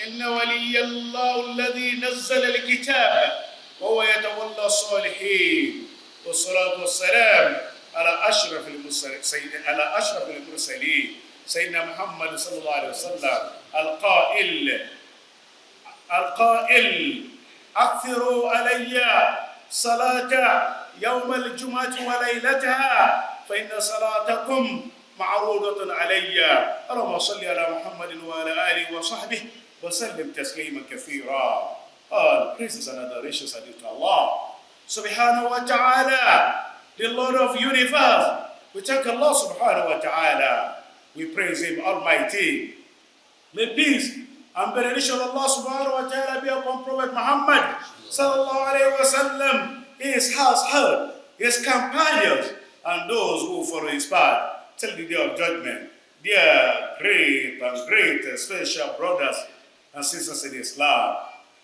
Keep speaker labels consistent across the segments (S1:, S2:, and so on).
S1: إن ولي الله الذي نزل الكتاب وهو يتولى الصالحين والصلاة والسلام على أشرف المرسلين سيدنا محمد صلى الله عليه وسلم القائل أكثروا علي صلاة يوم الجمعة وليلتها فإن صلاتكم معروضة علي. اللهم صل على محمد وعلى آله وصحبه وسلم تسليما كثيرا. All praises and adorations are due to Allah subhanahu wa ta'ala, the Lord of universe. We thank Allah subhanahu wa ta'ala. We praise Him Almighty. May peace and benediction of Allah subhanahu wa ta'ala be upon Prophet Muhammad sallallahu alayhi wa sallam, his household, his companions, and those who follow his path till the day of judgment. Dear great and great special brothers and sisters in Islam,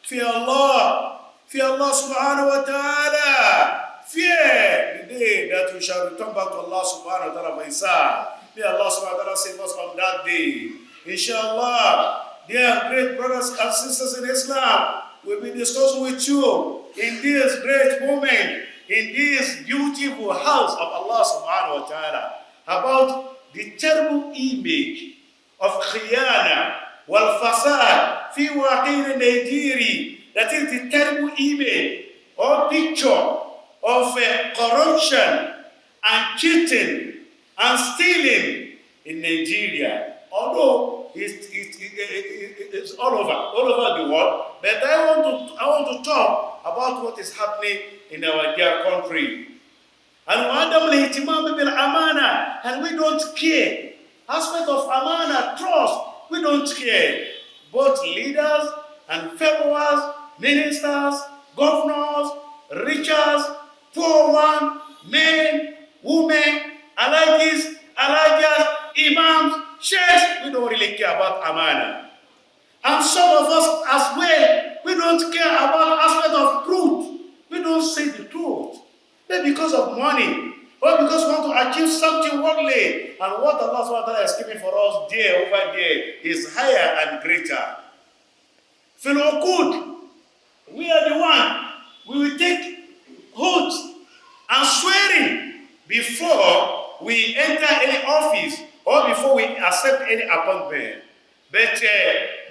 S1: fear Allah subhanahu wa ta'ala. Fear the day that we shall return back to Allah subhanahu wa ta'ala by Isa. May Allah subhanahu wa ta'ala save us from that day. Inshallah, dear great brothers and sisters in Islam, we'll be discussing with you in this great moment, in this beautiful house of Allah subhanahu wa ta'ala, about the terrible image of khiyana wal fasad fi waqin Nigeria. That is the terrible image or picture of corruption and cheating and stealing in Nigeria. Although it's all over the world, but I want to talk about what is happening in our dear country. And we don't care. Aspect of amana, trust, we don't care. Both leaders and followers, ministers, governors, riches, poor one, men, women, alajis, alajas, imams, sheikhs, we don't really care about amana. And some of us as well, we don't care about aspect of truth. We don't say the truth. Maybe because of money, or because we want to achieve something worldly. And what Allah subhanahu wa ta'ala is giving for us there, over there, is higher and greater. Fellow good, we are the one, we will take oath and swearing before we enter any office or before we accept any appointment. But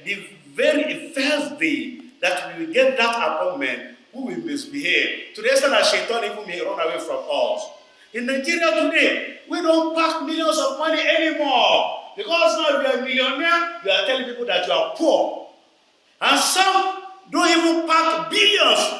S1: the very first day that we will get that appointment, we will misbehave. To the extent that Shaitan even may run away from us. In Nigeria today, we don't pack millions of money anymore. Because now if you are a millionaire, you are telling people that you are poor. And some don't even pack billions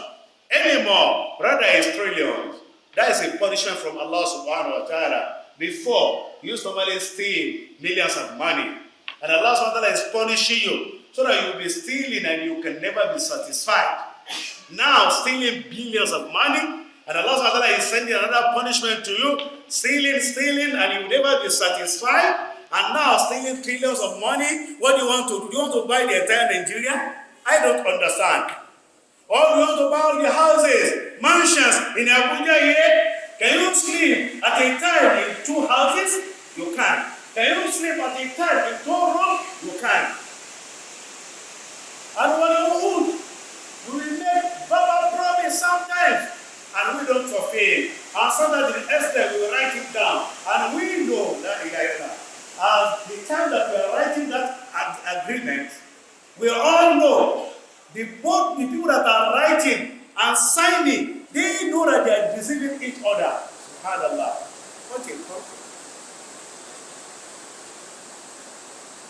S1: anymore. Rather, it's trillions. That is a punishment from Allah subhanahu wa ta'ala. Before, you used to normally steal millions of money. And Allah subhanahu wa ta'ala is punishing you so that you will be stealing and you can never be satisfied. Now, stealing billions of money, and Allah subhanahu wa ta'ala is sending another punishment to you. Stealing, and you will never be satisfied. And now, stealing trillions of money. What do you want to do? Do you want to buy the entire Nigeria? I don't understand. Or do you want to buy all the houses, mansions in Abuja here? Can you sleep at a time in 2 houses? You can. Can you sleep at a time in 2 rooms? You can. And when you would, we will make verbal promise sometimes, and we don't fulfill. And sometimes in Esther, we will write it down. And we know that at the time that we are writing that agreement, we all know both the people that are writing and signing, they know that they are deceiving each other. SubhanAllah. Okay.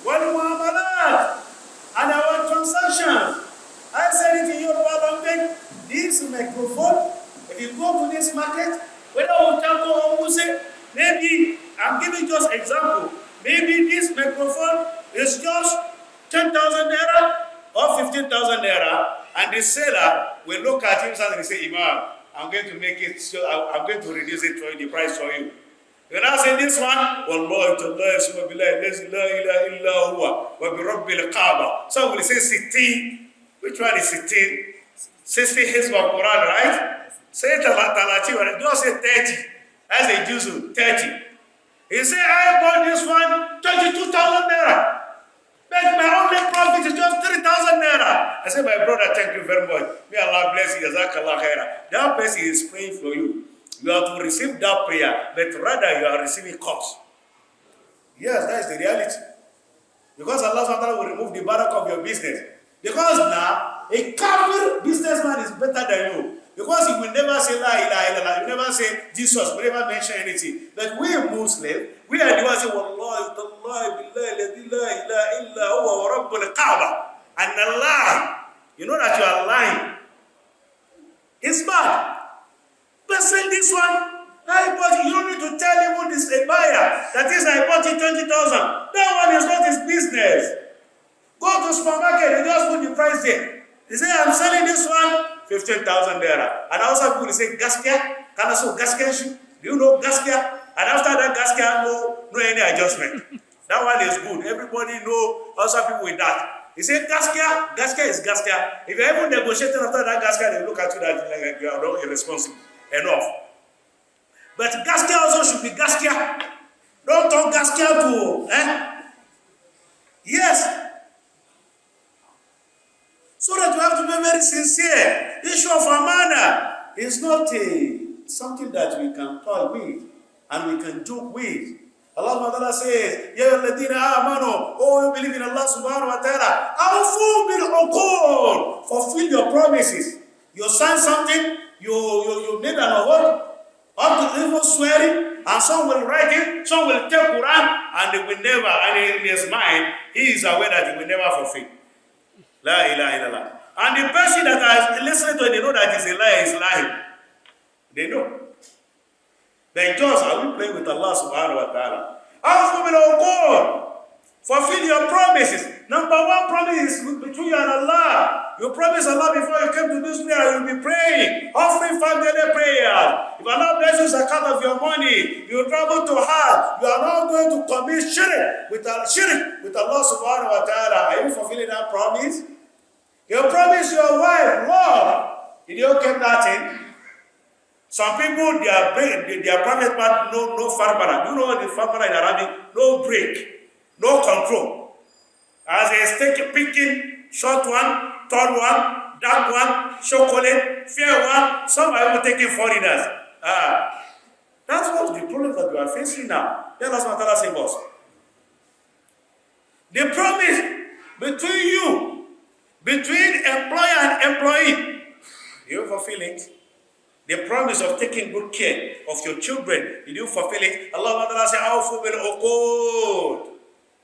S1: Well, Muhammadan, and our transactions. I said it in Yoruba language, this microphone, if you go to this market, whether Utako or Muse, maybe, I'm giving just example, maybe this microphone is just 10,000 naira or 15,000 naira, and the seller will look at him and say, Imam, I'm going to make it, so I'm going to reduce it for you, the price for you. You now say this one, Wallahi tallahi summa billahi la ilaha illa huwa wa bi rabbil kaaba. So will say 60. Which one is 60? 60 hizb of Quran, right? Say talati, don't say 30. That's a juzu, 30. He say, I bought this one 22,000 naira. But my only profit profit is just 3,000 naira. I said, my brother, thank you very much. May Allah bless you. Jazakallah khairah. That person is praying for you. You are to receive that prayer, but rather you are receiving curse. Yes, that is the reality. Because Allah subhanahu wa ta'ala will remove the barakah of your business. Because now, a kafir businessman is better than you. Because he will never say La ilaha illallah, he will never say Jesus, he will never mention anything. But we Muslims, we are the ones who say, Wallahi, Tallahi, Billahi, la ilaha illa huwa wa rabbul Kaaba. And Allah, you know that you are lying. It's bad. But say this one, I bought it. You don't need to tell even this a buyer that is I bought it 20,000. That one is not his business. Go to supermarket and just put the price there. They say I'm selling this one 15,000 naira. And also people say gaskia. Can I say gaskia? Do you know gaskia? And after that gaskia, no any adjustment. That one is good. Everybody know. Also people with that. He say gaskia. Gaskia is gaskia. If you ever negotiating after that gaskia, they look at you that like you are not irresponsible enough. But gaskia also should be gaskia. Don't talk gaskia to, Yes. So that you have to be very sincere. Issue of amana is not something that we can toy with and we can joke with. Allah Ta'ala says, Ya alladhina amanu, oh, you believe in Allah subhanahu wa ta'ala, awfu bil uqud, fulfill your promises. You sign something, you made an award, up to even swearing, and some will write it, some will take Quran, and they will never, and in his mind, he is aware that he will never fulfill. La ilaha illallah. And the person that is listening to it, they know that it's a lie, is lying. They know. Then just are we playing with Allah subhanahu wa ta'ala? Fulfill your promises. Number one promise is between you and Allah. You promise Allah before you came to this dunya, you'll be praying, offering 5 daily prayers. If Allah blesses a cut of your money, you travel to Hajj, you are not going to commit shirk with Allah subhanahu wa ta'ala. Are you fulfilling that promise? You promise your wife love. Did you keep that in? Some people, their private part, no farbara. You know what the farbara in Arabic? No break, no control. As a steak picking, short one, tall one, dark one, chocolate, fair one, some are even taking foreigners. That's what the problem that we are facing now. Let us not save us. The promise between you, between employer and employee, you fulfill it. The promise of taking good care of your children, did you fulfill it? Allah says, Awfu bil uqud.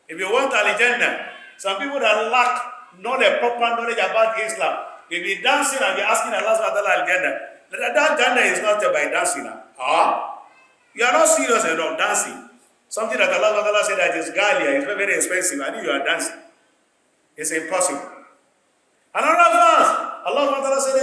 S1: If you want al-Jannah, some people that lack not a proper knowledge about Islam, they be dancing and be asking Allah al-Jannah. That Jannah is not by dancing. You are not serious enough dancing. Something that Allah said that is galia, is very, very expensive, and you are dancing. It's impossible. Another verse, Allah said,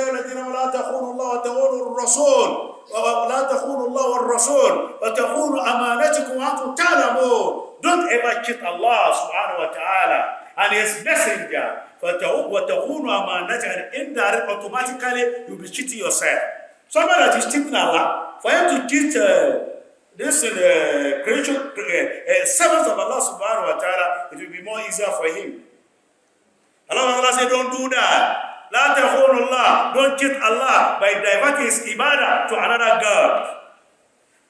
S1: لا تخونوا الله وتخونوا الرسول ولا تخونوا الله والرسول وتخونوا أمانتكم وأنتم تعلمون. Don't ever cheat Allah subhanahu wa ta'ala and His messenger. وتخونوا أمانتكم, and indirectly, automatically, you'll be cheating yourself. Somebody that is cheating Allah, for him to cheat this creation, servants of Allah subhanahu wa ta'ala, it will be more easier for him. Allah said, don't do that. La takhunullah, don't cheat Allah by diverting His ibadah to another God.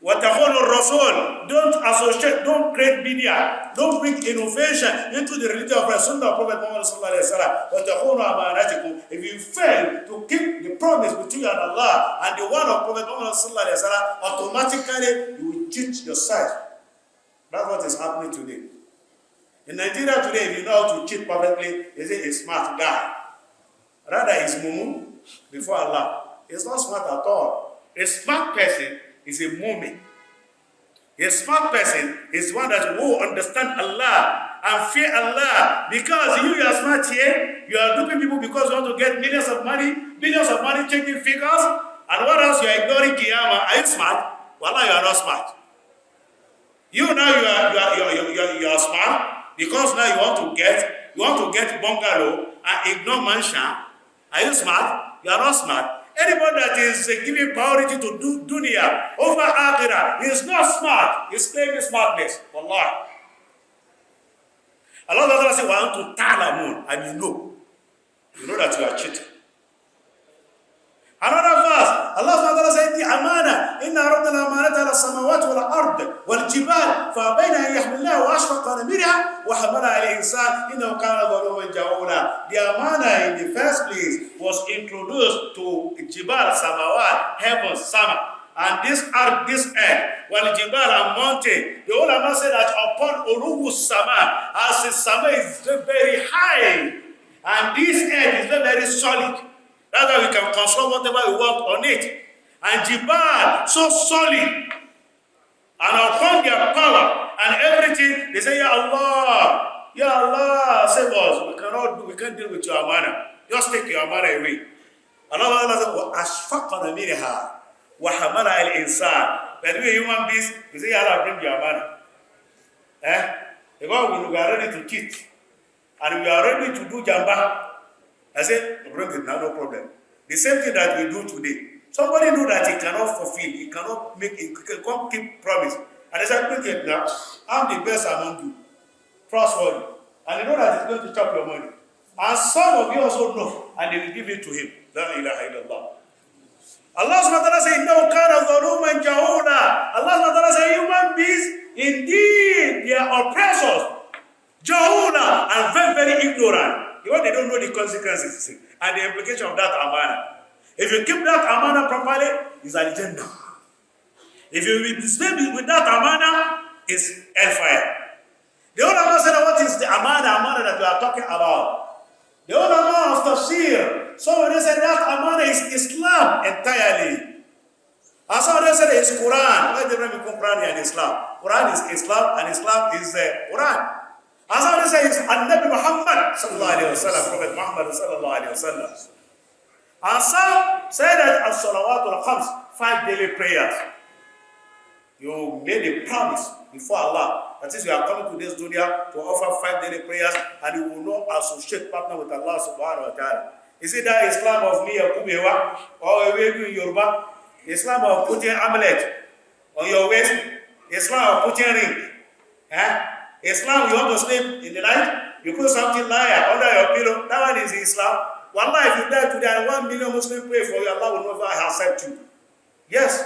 S1: Wa takhunur rasul, don't associate, don't create media, don't bring innovation into the religion of Rasulullah Prophet Muhammad sallallahu alaihi wasallam. Wa takhunu amanatikum, if you fail to keep the promise between you and Allah and the word of Prophet Muhammad sallallahu alaihi wasallam, automatically you will cheat yourself. That's what is happening today. In Nigeria today, if you know how to cheat perfectly, is it a smart guy? Rather, he's mumu before Allah. He's not smart at all. A smart person is a mu'min. A smart person is one that will understand Allah and fear Allah. Because you are smart here, you are duping people because you want to get billions of money changing figures. And what else? You are ignoring Qiyamah. Are you smart? Wallah, you are not smart. You now you are smart because now you want to get bungalow and ignore mansion. Are you smart? You are not smart. Anybody that is giving priority to dunya over akhirah is not smart. He's claiming smartness. Wallah. Allah says, "Wa antum ta'lamun," and you know that you are cheating. Another verse, Allah said, "The amana, inna aradna al-amanata ala samawati wal ard wal jibal, fa bayna an yahmilnaha wa ashfaqna minha wa hamalaha al-insan innahu kana zaluman jahula." The amana in the first place was introduced to jibal, samawat, heaven, sama, and this earth, wal jibal, and mountain. The ulama said that upon urubu sama, as the sama is very high, and this earth is very solid. That's why we can construct whatever we want on it. And Jibal, so solid. And upon their power and everything, they say, Ya Allah, save us. We can't deal with your amana. Just take your amana away. Allah said, وَأَشْفَقْنَا مِنْهَا وَحَمَلَهَا الْإِنسَانِ. But we human beings, we say, Ya Allah, bring your amana. Because we are ready to cheat. And we are ready to do jamba. I said, bring it now, no problem. The same thing that we do today. Somebody knew that he cannot fulfill, he cannot make it, he can't keep promise. And they said, bring it now. I'm the best among you. Trustworthy. And you know that he's going to chop your money. And some of you also know, and they will give it to him. La ilaha illallah. Allah subhanahu wa ta'ala says, "No kana zaluman jahula." Allah subhanahu wa ta'ala says, human beings, indeed, they are oppressors. Jahula, and very, very ignorant. Because they don't know the consequences and the implication of that amana. If you keep that amana properly, it's an agenda. If you misbehave with that amana, it's hellfire. The ulama said, what is the amana that we are talking about? The ulama of tafsir, so they said that amana is Islam entirely. And so they said it's Quran. Why different between Quran and Islam? Quran is Islam and Islam is Quran. As I say, it's Nabi Muhammad sallallahu alayhi wa sallam, Prophet Muhammad sallallahu alayhi wa sallam. And some say that as-salawatul khams, 5 daily prayers. You made a promise before Allah. That is, you are coming to this dunya to offer 5 daily prayers, and you will not associate partner with Allah subhanahu wa ta'ala. Is it that Islam of me, Kubewa, or in Yoruba? Islam of putting amulet on your waist? Islam of putting ring? Islam, you want to sleep in the night, you put something liar under your pillow. That one is Islam. Wallahi, if you die today and 1 million Muslims pray for you, Allah will never accept you. Yes,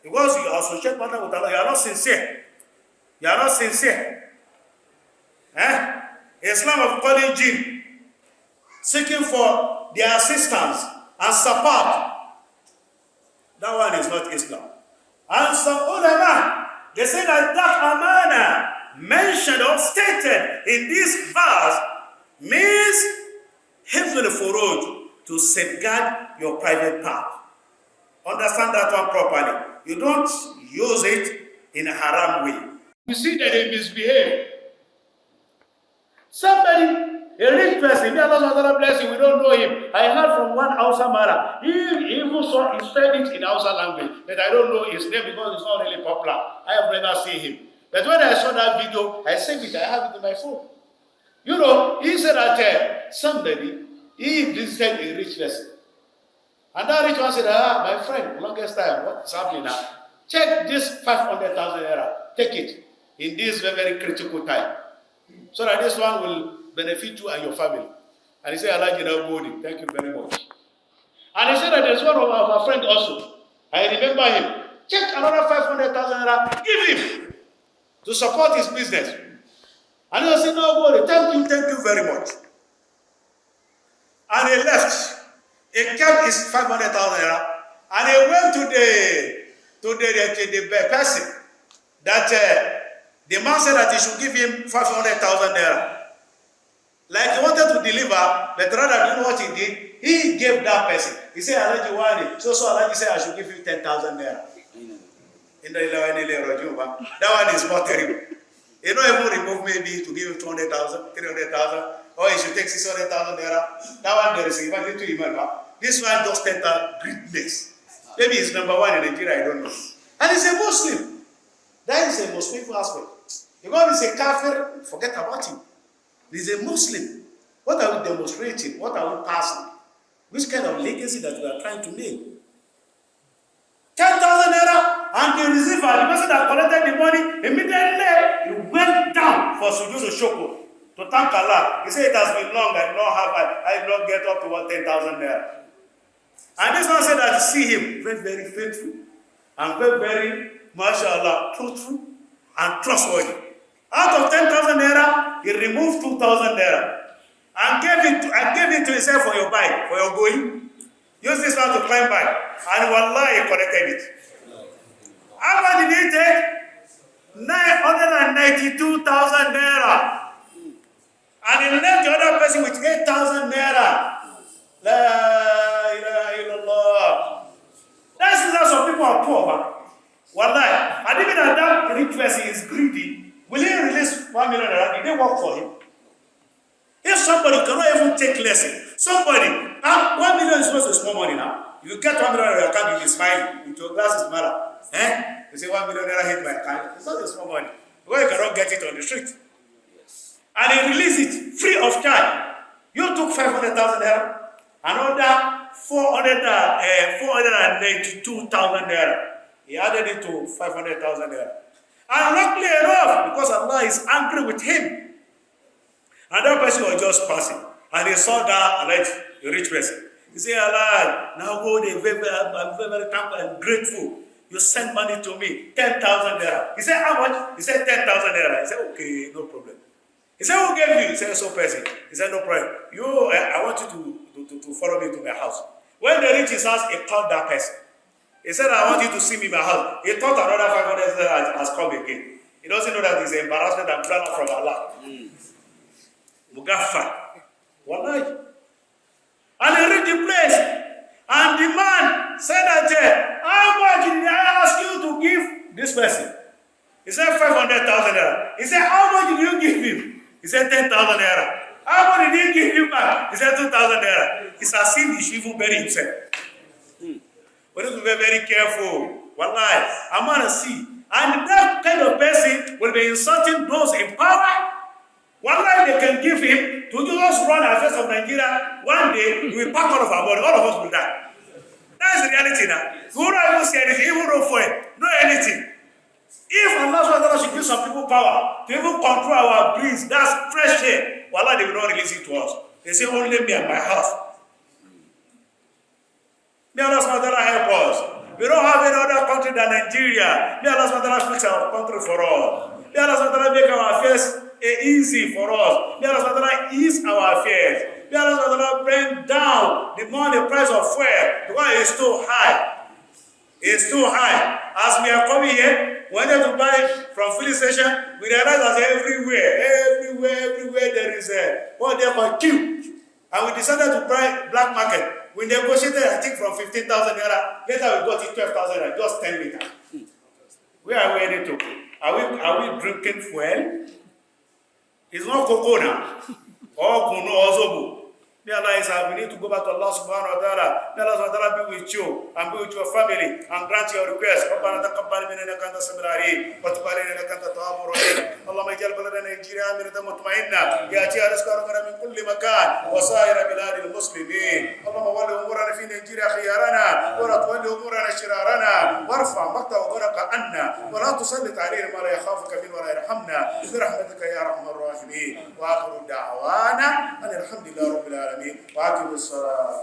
S1: because you associate partner with Allah, you are not sincere. You are not sincere. Islam of calling jinn, seeking for their assistance and support. That one is not Islam. And some ulama, they say that amana mentioned or stated in this verse means hifzul furuj, to safeguard your private part. Understand that one properly. You don't use it in a haram way. You see that they misbehave. Somebody, a rich person, may Allah bless you, we don't know him. I heard from one Hausa Mara. He even saw, he said it in Hausa language, but I don't know his name because it's not really popular. I have never seen him. But when I saw that video, I saved it. I have it in my phone. You know, he said that somebody, he visited a rich person. And that rich one said, my friend, longest time, what's happening now? Check this 500,000 naira. Take it in this very, very critical time. So that this one will benefit you and your family. And he said, Allah, thank you very much. And he said that there's one of our friends also. I remember him. Check another 500,000 naira. Give him to support his business. And he said, no, worry, thank you very much. And he left. He kept his 500,000 naira. And he went to the person that the man said that he should give him 500,000 naira. Like he wanted to deliver, but rather, you know what he did? He gave that person. He said, Alaji Wani. So Alaji said, I should give you 10,000 naira. That one is more terrible. You don't even remove maybe to give him 200,000, 300,000, or he should take 600,000 naira. That one there is even little even. This one just enter greatness. Maybe he's number one in Nigeria, I don't know. And he's a Muslim. That is a most painful aspect. Because he's a kafir, forget about him. He's a Muslim. What are we demonstrating? What are we passing? Which kind of legacy that we are trying to make? 10,000 naira, and the receiver, the person that collected the money, immediately he went down for sujood shoko. to thank Allah. He said, it has been long, I did not get up to 10,000 naira. And this man said that see him, very, very faithful, and very, very, mashallah, truthful, and trustworthy. Out of 10,000 naira, he removed 2,000 naira and gave it to himself for your bike, for your going. Use this one to climb bike. And wallah, he collected it. How much did he take? 992,000 naira. And he left the other person with 8,000 naira. La ilaha illallah. That's how some people are poor, man. Wallahi. And even at that rich person is greedy, will he release 1 million naira? Did they work for him? If somebody cannot even take lesson, somebody, 1 million is not a small money now. You get 1 million naira account, you be smiling with your glasses matter. You say 1 million naira hit my account. It's not a small money. Because you cannot get it on the street. And he released it free of charge. You took 500,000 naira, another 492,000 naira. He added it to 500,000 naira. And luckily enough, because Allah is angry with him, and that person was just passing, and he saw that alleged rich person. He said, Allah, now go there, I'm very, very thankful and grateful. You send money to me, 10,000 naira. He said, how much? He said, 10,000 naira. He said, okay, no problem. He said, who gave you? He said, so person. He said, no problem. I want you to follow me to my house. When they reached his house, he called that person. He said, I want you to see me in my house. He thought another 500 naira has come again. He doesn't know that it's an embarrassment and drama from Allah. Mugafa. Wallahi. And he reached the place. And the man said that, how much did I ask you to give this person? He said 500,000 naira. He said, how much did you give him? He said 10,000 naira. How much did he give you back? He said 2,000 naira. It's as if he should even bury himself. We need to be very careful. Wallahi. I'm going to see. And that kind of person will be insulting those in power. Wallahi, they can give him to just run affairs of Nigeria. One day, we will pack all of our body. All of us will die. That's the reality now. We will not even say anything, even no for it, no anything. If Allah should give some people power to even control our breeze, that's fresh air. Wallah, they will not release it to us. They say, only me and my house. May Allah help us. We don't have any other country than Nigeria. May Allah fix our country for us. May Allah make our affairs easy for us. May Allah ease our affairs. May Allah bring down the price of fuel because it's too high. It's too high. As we are coming here, we wanted to buy from filling station, we realize that everywhere there is what they call queue. And we decided to buy black market. We negotiated, I think, from 15,000 naira. Later we got it 12,000 naira, just 10 liters. Where are we heading to? Are we drinking fuel? It's not cocoa now. Or kuno or zobo. May Allah is we need to go back to Allah subhanahu wa ta'ala. May Allah subhanahu wa ta'ala be with you and be with your family and grant your request. ربنا تقبل منا انك انت السميع العليم وتب علينا انك انت التواب الرحيم. اللهم اجعل بلدنا نيجيريا امنة مطمئنة ياتيها رزقنا من كل مكان وسائر بلاد المسلمين. اللهم ول امورنا في نيجيريا خيارنا ولا تول امورنا شرارنا وارفع مقتا وغرق عنا ولا تسلط علينا ما لا يخافك فينا ولا يرحمنا برحمتك يا ارحم الراحمين. واخر دعوانا ان الحمد لله رب العالمين. وأقم الصلاة.